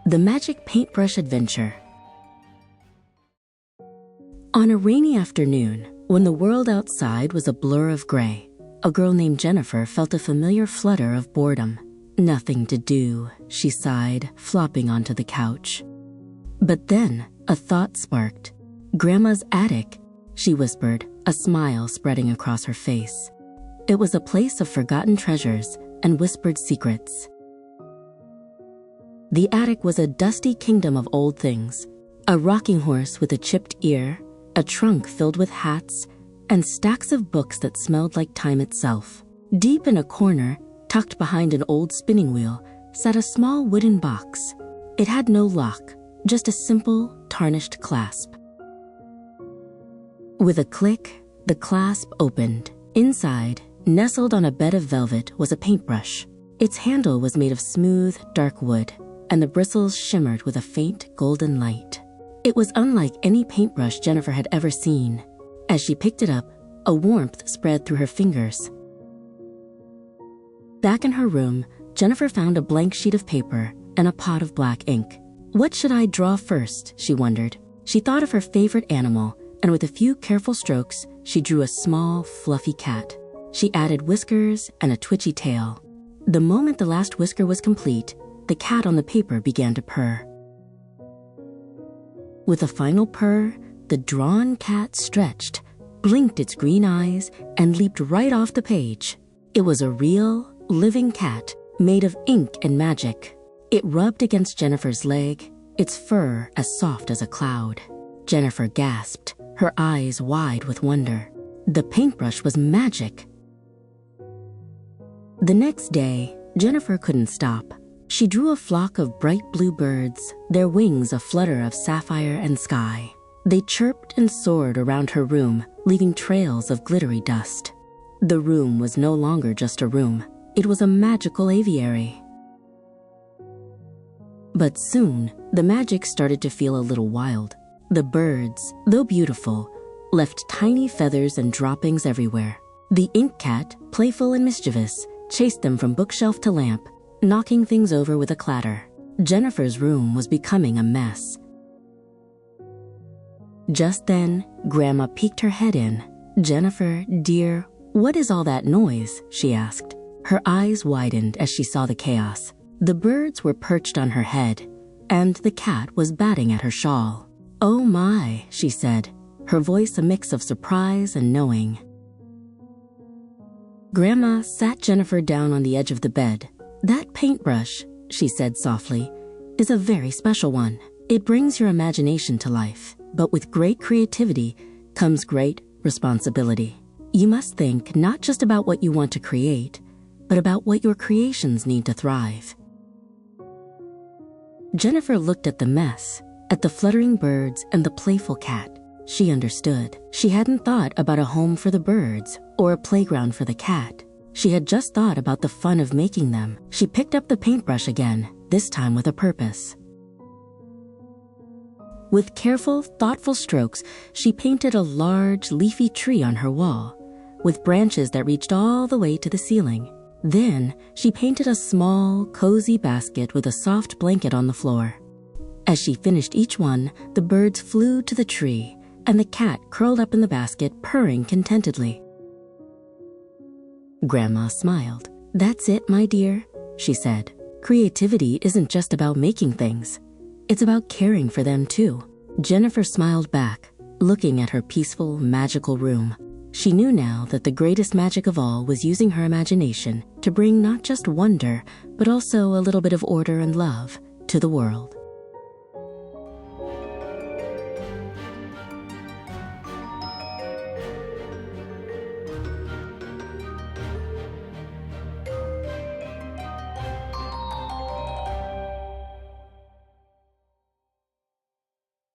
The Magic Paintbrush Adventure. On a rainy afternoon, when the world outside was a blur of gray, a girl named Jennifer felt a familiar flutter of boredom. Nothing to do, she sighed, flopping onto the couch. But then a thought sparked. Grandma's attic, she whispered, a smile spreading across her face. It was a place of forgotten treasures and whispered secrets. The attic was a dusty kingdom of old things. A rocking horse with a chipped ear, a trunk filled with hats, and stacks of books that smelled like time itself. Deep in a corner, tucked behind an old spinning wheel, sat a small wooden box. It had no lock, just a simple, tarnished clasp. With a click, the clasp opened. Inside, nestled on a bed of velvet, was a paintbrush. Its handle was made of smooth, dark wood, and the bristles shimmered with a faint golden light. It was unlike any paintbrush Jennifer had ever seen. As she picked it up, a warmth spread through her fingers. Back in her room, Jennifer found a blank sheet of paper and a pot of black ink. What should I draw first, she wondered. She thought of her favorite animal, and with a few careful strokes, she drew a small, fluffy cat. She added whiskers and a twitchy tail. The moment the last whisker was complete, the cat on the paper began to purr. With a final purr, the drawn cat stretched, blinked its green eyes, and leaped right off the page. It was a real, living cat, made of ink and magic. It rubbed against Jennifer's leg, its fur as soft as a cloud. Jennifer gasped, her eyes wide with wonder. The paintbrush was magic. The next day, Jennifer couldn't stop. She drew a flock of bright blue birds, their wings a flutter of sapphire and sky. They chirped and soared around her room, leaving trails of glittery dust. The room was no longer just a room. It was a magical aviary. But soon, the magic started to feel a little wild. The birds, though beautiful, left tiny feathers and droppings everywhere. The ink cat, playful and mischievous, chased them from bookshelf to lamp, knocking things over with a clatter. Jennifer's room was becoming a mess. Just then, Grandma peeked her head in. "Jennifer, dear, what is all that noise?" she asked. Her eyes widened as she saw the chaos. The birds were perched on her head, and the cat was batting at her shawl. "Oh my," she said, her voice a mix of surprise and knowing. Grandma sat Jennifer down on the edge of the bed. "That paintbrush," she said softly, "is a very special one. It brings your imagination to life, but with great creativity comes great responsibility. You must think not just about what you want to create, but about what your creations need to thrive." Jennifer looked at the mess, at the fluttering birds and the playful cat. She understood. She hadn't thought about a home for the birds or a playground for the cat. She had just thought about the fun of making them. She picked up the paintbrush again, this time with a purpose. With careful, thoughtful strokes, she painted a large, leafy tree on her wall, with branches that reached all the way to the ceiling. Then, she painted a small, cozy basket with a soft blanket on the floor. As she finished each one, the birds flew to the tree, and the cat curled up in the basket, purring contentedly. Grandma smiled. "That's it, my dear," she said. "Creativity isn't just about making things. It's about caring for them too." Jennifer smiled back, looking at her peaceful, magical room. She knew now that the greatest magic of all was using her imagination to bring not just wonder, but also a little bit of order and love to the world.